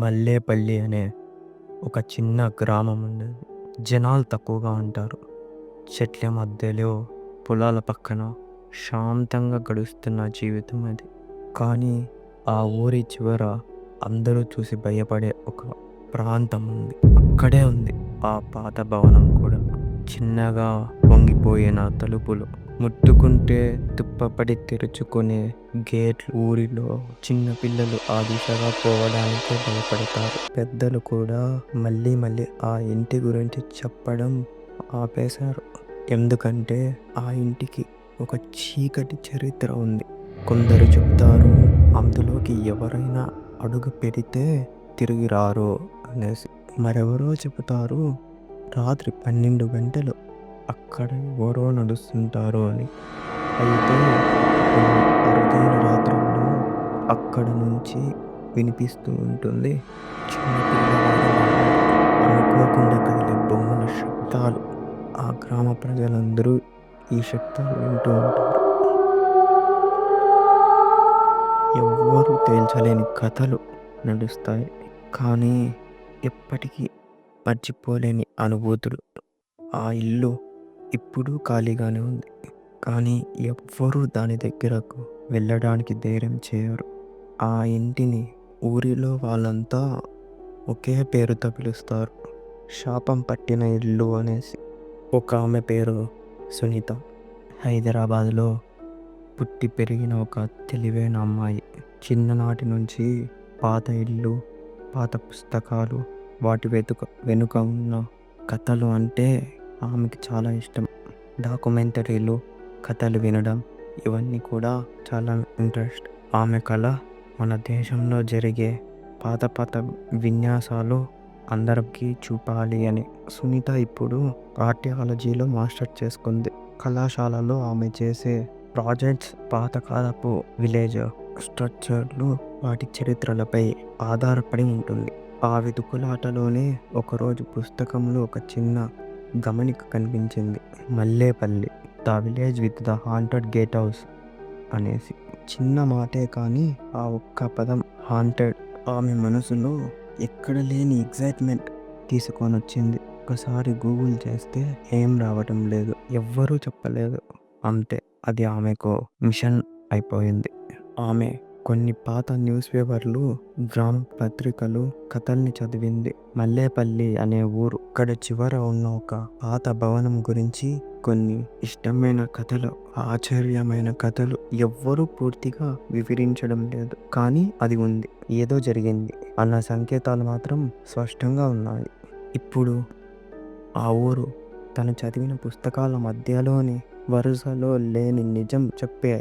మల్లేపల్లి అనే ఒక చిన్న గ్రామం ఉండేది. జనాలు తక్కువగా ఉంటారు. చెట్ల మధ్యలో, పొలాల పక్కన శాంతంగా గడుస్తున్న జీవితం అది. కానీ ఆ ఊరి చివర అందరూ చూసి భయపడే ఒక ప్రాంతం ఉంది. అక్కడే ఉంది ఆ పాత భవనం కూడా. చిన్నగా వంగిపోయిన తలుపులు, ముట్టుకుంటే తుప్పపడి తెరుచుకునే గేట్లు. ఊరిలో చిన్న పిల్లలు ఆ దిశగా పోవడానికే భయపడతారు. పెద్దలు కూడా మళ్ళీ మళ్ళీ ఆ ఇంటి గురించి చెప్పడం ఆపేశారు. ఎందుకంటే ఆ ఇంటికి ఒక చీకటి చరిత్ర ఉంది. కొందరు చెబుతారు అందులోకి ఎవరైనా అడుగు పెడితే తిరిగి రారు అనేసి. మరెవరో చెబుతారు రాత్రి 12 గంటలు అక్కడ ఎవరో నడుస్తుంటారు అని. అయితే కొన్ని అరుదైన రాత్రుల్లో అక్కడ నుంచి వినిపిస్తూ ఉంటుంది చిన్నపిల్లవాడి నవ్వులు, అనుకోకుండా కదిలే బొమ్మల శబ్దాలు. ఆ గ్రామ ప్రజలందరూ ఈ శబ్దాలు వింటూ ఉంటారు. ఎవ్వరూ తేల్చలేని కథలు నడుస్తాయి. కానీ ఎప్పటికీ మర్చిపోలేని అనుభూతులు. ఆ ఇల్లు ఇప్పుడు ఖాళీగానే ఉంది. కానీ ఎవ్వరూ దాని దగ్గరకు వెళ్ళడానికి ధైర్యం చేయరు. ఆ ఇంటిని ఊరిలో వాళ్ళంతా ఒకే పేరుతో పిలుస్తారు, శాపం పట్టిన ఇల్లు అనేసి. ఒక ఆమె పేరు సునీత. హైదరాబాద్లో పుట్టి పెరిగిన ఒక తెలివైన అమ్మాయి. చిన్ననాటి నుంచి పాత ఇల్లు, పాత పుస్తకాలు, వాటి వెనుక ఉన్న కథలు అంటే ఆమెకి చాలా ఇష్టం. డాక్యుమెంటరీలు, కథలు వినడం, ఇవన్నీ కూడా చాలా ఇంట్రెస్ట్. ఆమె కళ మన దేశంలో జరిగే పాత పాత విన్యాసాలు అందరికీ చూపాలి అని. సునీత ఇప్పుడు ఆర్కియాలజీలో మాస్టర్ చేసుకుంది. కళాశాలలో ఆమె చేసే ప్రాజెక్ట్స్ పాతకాలపు విలేజ్ స్ట్రక్చర్లు, వాటి చరిత్రలపై ఆధారపడి ఉంటుంది. ఆ వెతుకులాటలోనే ఒకరోజు పుస్తకంలో ఒక చిన్న గమనిక కనిపించింది. Mallepally, the village with the haunted gate house అనేసి. చిన్న మాటే కానీ ఆ ఒక్క పదం హాంటెడ్ ఆమె మనసులో ఎక్కడ లేని ఎగ్జైట్మెంట్ తీసుకొని వచ్చింది. ఒకసారి గూగుల్ చేస్తే ఏం రావటం లేదు, ఎవ్వరూ చెప్పలేదు. అంతే, అది ఆమెకు మిషన్ అయిపోయింది. ఆమె కొన్ని పాత న్యూస్ పేపర్లు, గ్రామ పత్రికలు, కథల్ని చదివింది. మల్లేపల్లి అనే ఊరు అక్కడ చివర ఉన్న ఒక పాత భవనం గురించి కొన్ని ఇష్టమైన కథలు, ఆశ్చర్యమైన కథలు. ఎవ్వరూ పూర్తిగా వివరించడం లేదు, కానీ అది ఉంది, ఏదో జరిగింది అన్న సంకేతాలు మాత్రం స్పష్టంగా ఉన్నాయి. ఇప్పుడు ఆ ఊరు తను చదివిన పుస్తకాల మధ్యలోని వరుసలో లేని నిజం చెప్పే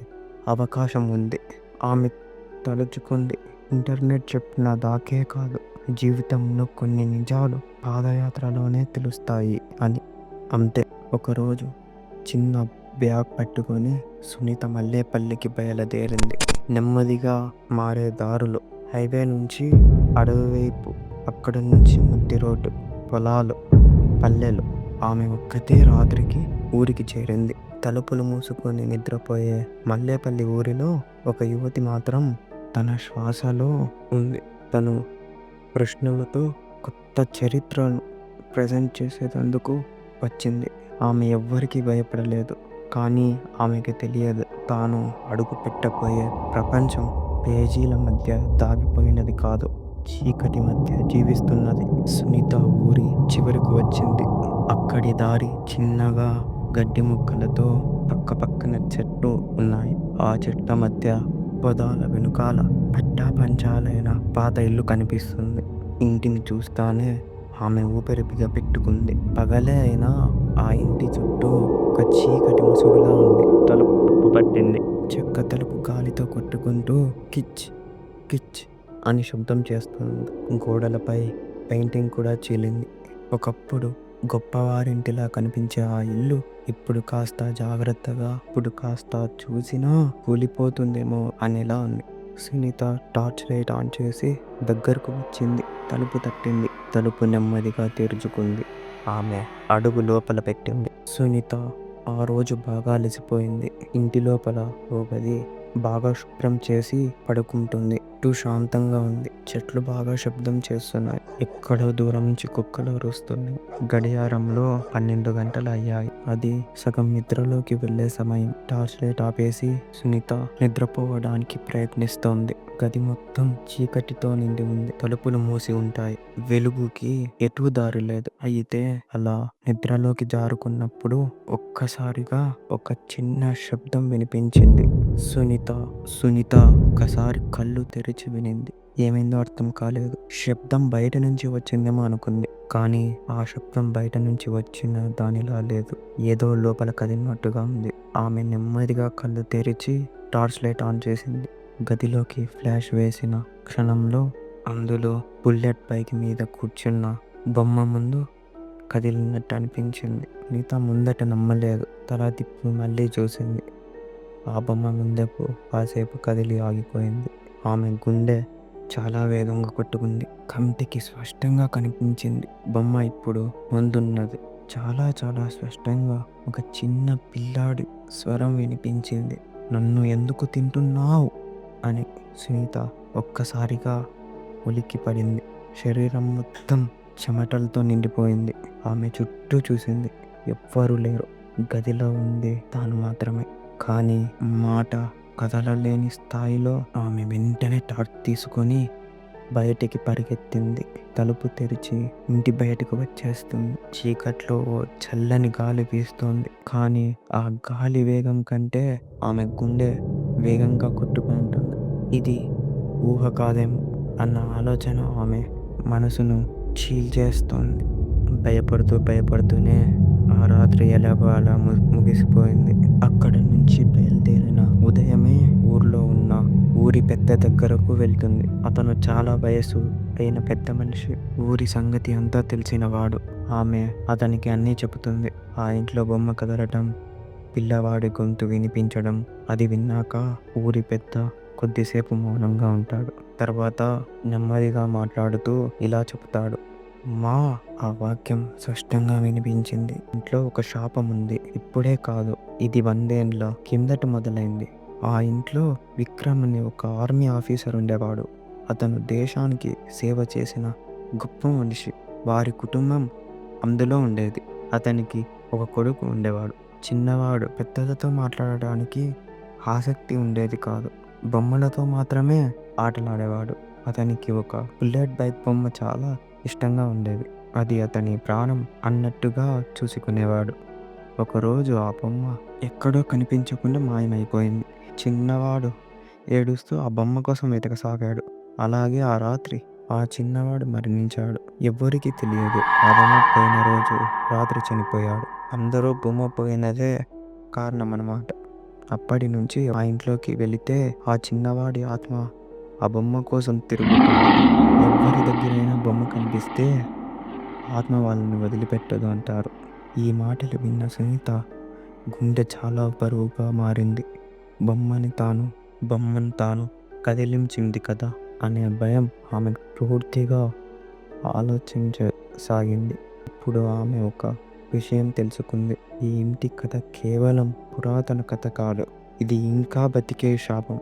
అవకాశం ఉంది. ఆమె తలుచుకుంది, ఇంటర్నెట్ చెప్పిన దాకే కాదు, జీవితంలో కొన్ని నిజాలు పాదయాత్రలోనే తెలుస్తాయి అని. అంతే, ఒకరోజు చిన్న బ్యాగ్ పట్టుకొని సునీత మల్లేపల్లికి బయలుదేరింది. నెమ్మదిగా మారే దారులు, హైవే నుంచి అడవి వైపు, అక్కడ నుంచి మట్టి రోడ్డు, పొలాలు, పల్లెలు. ఆమె ఒక్కతే రాత్రికి ఊరికి చేరింది. తలుపులు మూసుకొని నిద్రపోయే మల్లేపల్లి ఊరిలో ఒక యువతి మాత్రం తన శ్వాసలో ఉంది. తను ప్రశ్నలతో కొత్త చరిత్రను ప్రజెంట్ చేసేందుకు వచ్చింది. ఆమె ఎవ్వరికీ భయపడలేదు. కానీ ఆమెకి తెలియదు, తాను అడుగు పెట్టబోయే ప్రపంచం పేజీల మధ్య దాగిపోయినది కాదు, చీకటి మధ్య జీవిస్తున్నది. సునీత ఊరి చివరికి వచ్చింది. అక్కడి దారి చిన్నగా గడ్డి ముక్కలతో పక్కపక్కన చెట్లు ఉన్నాయి. ఆ చెట్ల మధ్య పొదాల వెనుకాల పట్టాపంచాలైన పాత ఇల్లు కనిపిస్తుంది. ఇంటిని చూస్తానే ఆమె ఊపిరి బిగపెట్టుకుంది. పగలే అయినా ఆ ఇంటి చుట్టూ ఒక చీకటి ముసుగులా ఉంది. తలుపు పట్టింది. చెక్క తలుపు గాలితో కొట్టుకుంటూ కిచ్ కిచ్ అని శబ్దం చేస్తుంది. గోడలపై పెయింటింగ్ కూడా చీలింది. ఒకప్పుడు గొప్పవారింటిలా కనిపించే ఆ ఇల్లు ఇప్పుడు కాస్త జాగ్రత్తగా, ఇప్పుడు కాస్త చూసినా కూలిపోతుందేమో అనేలా ఉంది. సునీత టార్చ్ లైట్ ఆన్ చేసి దగ్గరకు వచ్చింది. తలుపు తట్టింది. తలుపు నెమ్మదిగా తెరుచుకుంది. ఆమె అడుగు లోపల పెట్టింది. సునీత ఆ రోజు బాగా అలసిపోయింది. ఇంటి లోపల ఓ గది బాగా శుభ్రం చేసి పడుకుంటుంది. చుట్టూ శాంతంగా ఉంది. చెట్లు బాగా శబ్దం చేస్తున్నాయి. ఎక్కడో దూరం నుంచి కుక్కలు అరుస్తున్నాయి. గడియారంలో 12 గంటలు అయ్యాయి. అది సగం నిద్రలోకి వెళ్లే సమయం. టార్చ్ లైట్ ఆపేసి సునీత నిద్రపోవడానికి ప్రయత్నిస్తోంది. గది మొత్తం చీకటితో నిండి ఉంది. తలుపులు మూసి ఉంటాయి. వెలుగుకి ఎటూ దారి లేదు. అయితే అలా నిద్రలోకి జారుకున్నప్పుడు ఒక్కసారిగా ఒక చిన్న శబ్దం వినిపించింది. సునీత సునీత ఒకసారి కళ్ళు తెరిచి వినింది. ఏమైందో అర్థం కాలేదు. శబ్దం బయట నుంచి వచ్చిందేమో అనుకుంది. కానీ ఆ శబ్దం బయట నుంచి వచ్చిన దానిలా లేదు. ఏదో లోపల కదిలినట్టుగా ఉంది. ఆమె నెమ్మదిగా కళ్ళు తెరిచి టార్చ్ లైట్ ఆన్ చేసింది. గదిలోకి ఫ్లాష్ వేసిన క్షణంలో అందులో బుల్లెట్ బైక్ మీద కూర్చున్న బొమ్మ ముందు కదిలినట్టు అనిపించింది. సునీత ముందట నమ్మలేదు. తల తిప్పి మళ్ళీ చూసింది. ఆ బొమ్మ ముందకు కాసేపు కదిలి ఆగిపోయింది. ఆమె గుండె చాలా వేగంగా కొట్టుకుంది. కంటికి స్పష్టంగా కనిపించింది. బొమ్మ ఇప్పుడు ముందున్నది. చాలా చాలా స్పష్టంగా ఒక చిన్న పిల్లాడి స్వరం వినిపించింది. నన్ను ఎందుకు తింటున్నావు అని. సునీత ఒక్కసారిగా ఉలిక్కి పడింది. శరీరం మొత్తం చెమటలతో నిండిపోయింది. ఆమె చుట్టూ చూసింది. ఎవ్వరూ లేరు. గదిలో ఉంది తాను మాత్రమే. కానీ మాట కదలలేని స్థాయిలో ఆమె వెంటనే టార్చ్ తీసుకొని బయటికి పరిగెత్తింది. తలుపు తెరిచి ఇంటి బయటకు వచ్చేస్తుంది. చీకట్లో ఓ చల్లని గాలి వీస్తోంది. కానీ ఆ గాలి వేగం కంటే ఆమె గుండె వేగంగా కొట్టుకుంటుంది. ఇది ఊహ కాదేమో అన్న ఆలోచన ఆమె మనసును చీల్చేస్తోంది. భయపడుతూనే ఆ రాత్రి ఎలాగో అలా ముగిసిపోయింది. అక్కడి నుంచి బయలుదేరిన ఉదయమే ఊర్లో ఉన్న ఊరి పెద్ద దగ్గరకు వెళ్తుంది. అతను చాలా వయసు అయిన పెద్ద మనిషి. ఊరి సంగతి అంతా తెలిసినవాడు. ఆమె అతనికి అన్నీ చెబుతుంది. ఆ ఇంట్లో బొమ్మ కదలటం, పిల్లవాడి గొంతు వినిపించడం. అది విన్నాక ఊరి పెద్ద కొద్దిసేపు మౌనంగా ఉంటాడు. తర్వాత నెమ్మదిగా మాట్లాడుతూ ఇలా చెబుతాడు. మా ఆ వాక్యం స్పష్టంగా వినిపించింది. ఇంట్లో ఒక శాపం ఉంది. ఇప్పుడే కాదు, ఇది 100 ఏళ్ల కిందట మొదలైంది. ఆ ఇంట్లో విక్రమ్ అనే ఒక ఆర్మీ ఆఫీసర్ ఉండేవాడు. అతను దేశానికి సేవ చేసిన గొప్ప మనిషి. వారి కుటుంబం అందులో ఉండేది. అతనికి ఒక కొడుకు ఉండేవాడు. చిన్నవాడు. పెద్దలతో మాట్లాడడానికి ఆసక్తి ఉండేది కాదు. బొమ్మలతో మాత్రమే ఆటలాడేవాడు. అతనికి ఒక బుల్లెట్ బైక్ బొమ్మ చాలా ఇష్టంగా ఉండేది. అది అతని ప్రాణం అన్నట్టుగా చూసుకునేవాడు. ఒకరోజు ఆ బొమ్మ ఎక్కడో కనిపించకుండా మాయమైపోయింది. చిన్నవాడు ఏడుస్తూ ఆ బొమ్మ కోసం వెతకసాగాడు. అలాగే ఆ రాత్రి ఆ చిన్నవాడు మరణించాడు. ఎవ్వరికీ తెలియదు. ఆ బొమ్మ పోయిన రోజు రాత్రి చనిపోయాడు. అందరూ బొమ్మ పోయినదే కారణం అన్నమాట. అప్పటి నుంచి ఆ ఇంట్లోకి వెళితే ఆ చిన్నవాడి ఆత్మ ఆ బొమ్మ కోసం తిరుగుతుంది. ఎవరి దగ్గరైనా బొమ్మ కనిపిస్తే ఆత్మ వాళ్ళని వదిలిపెట్టదు అంటారు. ఈ మాటలు విన్న సునీత గుండె చాలా బరువుగా మారింది. బొమ్మను తాను కదిలించింది కదా అనే భయం ఆమె పూర్తిగా ఆలోచించసాగింది. ఇప్పుడు ఆమె ఒక విషయం తెలుసుకుంది. ఈ ఇంటి కథ కేవలం పురాతన కథ కాదు. ఇది ఇంకా బతికే శాపం.